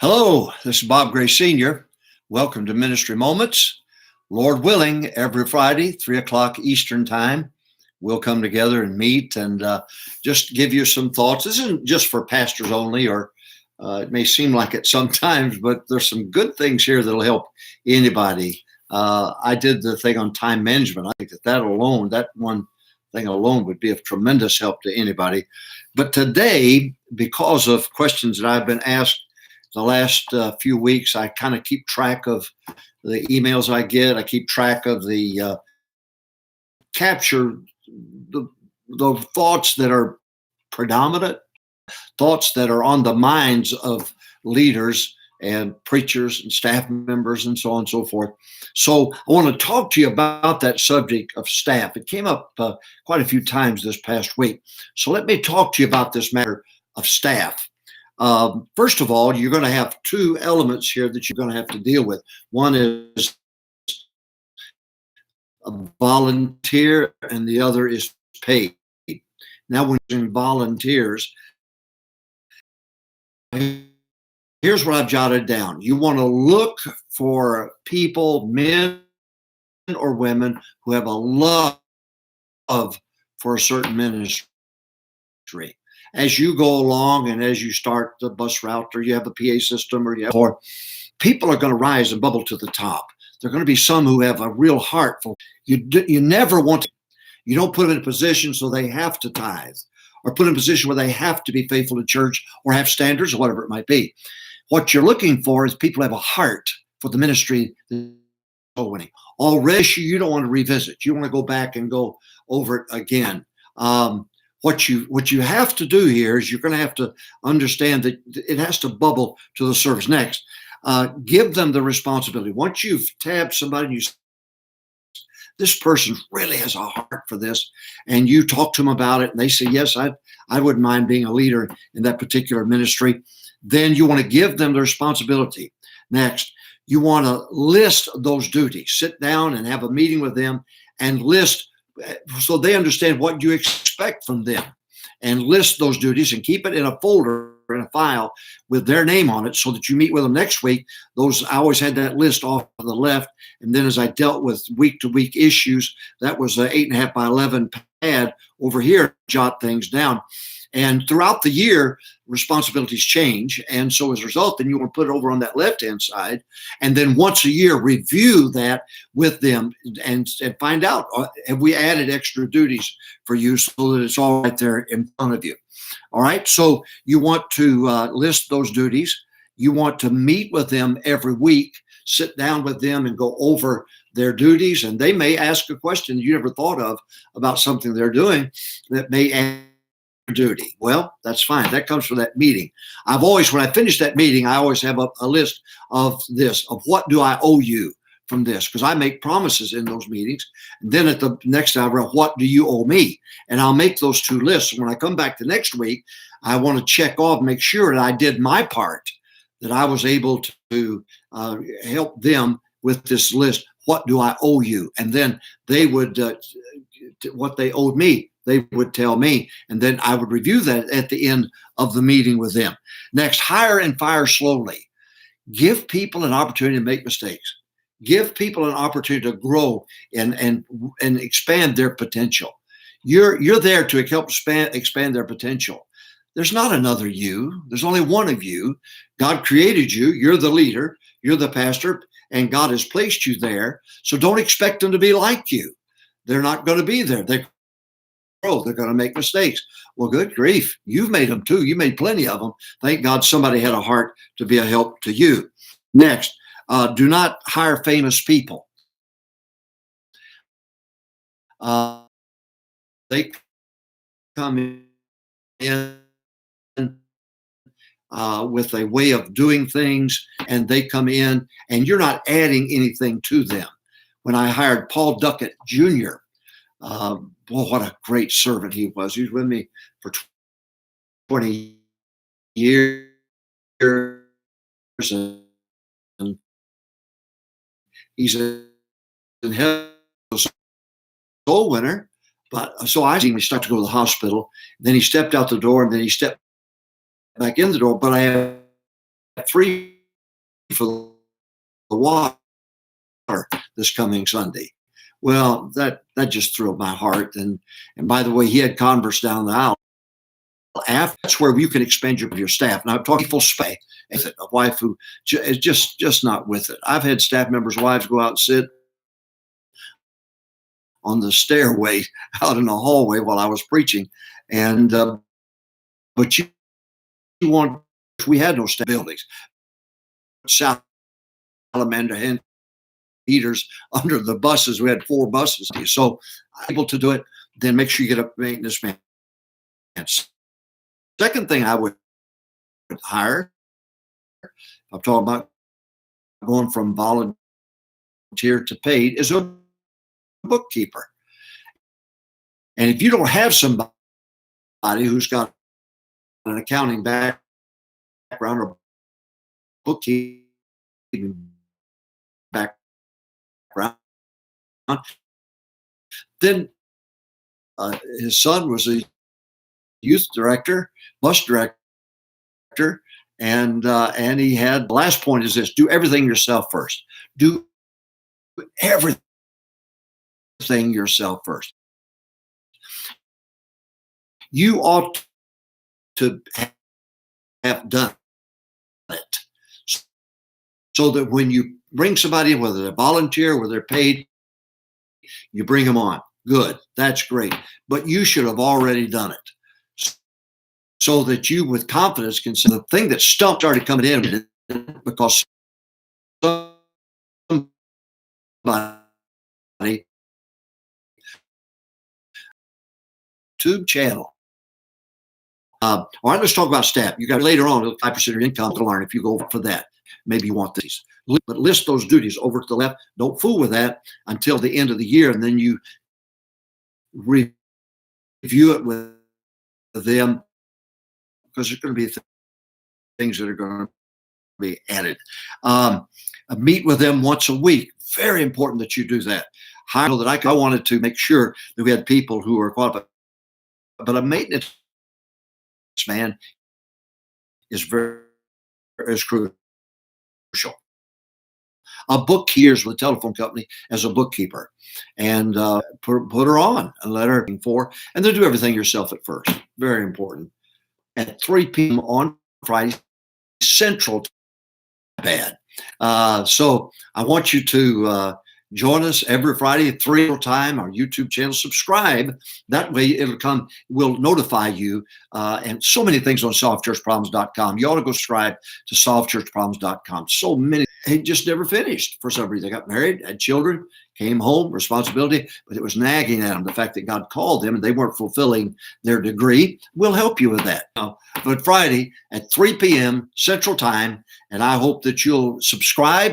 Hello, this is Bob Gray Sr. Welcome to Ministry Moments. Lord willing, every Friday, 3 o'clock Eastern Time, we'll come together and meet and just give you some thoughts. This isn't just for pastors only, or it may seem like it sometimes, but there's some good things here that'll help anybody. I did the thing on time management. I think that one thing alone would be of tremendous help to anybody. But today, because of questions that I've been asked the last few weeks, I kind of keep track of the emails I get. I keep track of the capture the thoughts that are predominant, thoughts that are on the minds of leaders and preachers and staff members and so on and so forth. So I want to talk to you about that subject of staff. It came up quite a few times this past week. So let me talk to you about this matter of staff. First of all, you're going to have two elements here that you're going to have to deal with. One is a volunteer and the other is paid. Now, when you're in volunteers, here's what I've jotted down. You want to look for people, men or women, who have a love for a certain ministry. As you go along and as you start the bus route, or you have a PA system, or people are going to rise and bubble to the top. There are going to be some who have a real heart for you. You never want to. You don't put them in a position so they have to tithe, or put them in a position where they have to be faithful to church or have standards or whatever it might be. What you're looking for is people who have a heart for the ministry that's winning. Already, you don't want to revisit. You want to go back and go over it again. What you have to do here is you're going to have to understand that it has to bubble to the surface. Next, give them the responsibility. Once you've tabbed somebody, and this person really has a heart for this, and you talk to them about it, and they say, yes, I wouldn't mind being a leader in that particular ministry, then you want to give them the responsibility. Next, you want to list those duties. Sit down and have a meeting with them and list so they understand what you expect from them, and list those duties and keep it in a folder, in a file with their name on it, so that you meet with them next week. I always had that list off to the left. And then as I dealt with week to week issues, that was an 8.5 by 11 pad over here, jot things down. And throughout the year, responsibilities change. And so as a result, then you want to put it over on that left-hand side. And then once a year, review that with them and find out, have we added extra duties for you, so that it's all right there in front of you. All right. So you want to list those duties. You want to meet with them every week, sit down with them and go over their duties. And they may ask a question you never thought of about something they're doing that may add duty. Well, that's fine. That comes from that meeting. When I finish that meeting, I always have a list of what do I owe you from this, because I make promises in those meetings. And then at the next hour, what do you owe me? And I'll make those two lists. When I come back the next week, I want to check off, make sure that I did my part, that I was able to help them with this list. What do I owe you? And then they would, what they owed me, they would tell me, and then I would review that at the end of the meeting with them. Next, hire and fire slowly. Give people an opportunity to make mistakes. Give people an opportunity to grow and expand their potential. You're there to help expand their potential. There's not another you. There's only one of you. God created you. You're the leader. You're the pastor, and God has placed you there. So don't expect them to be like you. They're not going to be there. They're going to make mistakes. Well, good grief. You've made them too. You made plenty of them. Thank God somebody had a heart to be a help to you. Next, do not hire famous people. They come in with a way of doing things, and they come in, and you're not adding anything to them. When I hired Paul Duckett Jr., what a great servant he was. He was with me for 20 years, and he's in heaven, soul winner. But so I started to go to the hospital. Then he stepped out the door, and then he stepped back in the door, but I have three for the water this coming Sunday. Well, that just thrilled my heart. And by the way, he had Converse down the aisle. After, that's where you can expend your staff. Now, I'm talking full space. A wife who is just not with it. I've had staff members' wives go out and sit on the stairway out in the hallway while I was preaching, and but you want, we had no staff buildings. Salamander and heaters under the buses. We had 4 buses. So able to do it, then make sure you get a maintenance man. Second thing I would hire, I'm talking about going from volunteer to paid, is a bookkeeper. And if you don't have somebody who's got an accounting background or bookkeeping background, then his son was a youth director, bus director, and he had, the last point is this: do everything yourself first. Do everything yourself first. You ought to have done it, so that when you bring somebody, whether they're volunteer, whether they're paid, you bring them on. Good, that's great. But you should have already done it, so that you, with confidence, can say the thing that started coming in because somebody YouTube channel. All right, let's talk about staff. You got later on 5% of your income to learn if you go for that. Maybe you want these, but list those duties over to the left. Don't fool with that until the end of the year, and then you review it with them, because there's going to be things that are going to be added. Meet with them once a week. Very important that you do that. I know that I wanted to make sure that we had people who are qualified, but a maintenance man is crucial. A bookkeeper with a telephone company as a bookkeeper, and put her on and let her for, and then do everything yourself at first. Very important. At 3 p.m. on Friday, Central Time. So I want you to join us every Friday at 3 time, our YouTube channel. Subscribe. That way it'll come, we'll notify you. And so many things on solvechurchproblems.com. You ought to go subscribe to solvechurchproblems.com. So many, they just never finished for some reason. They got married, had children, came home, responsibility, but it was nagging at them, the fact that God called them and they weren't fulfilling their degree. We'll help you with that. But Friday at 3 p.m. Central Time, and I hope that you'll subscribe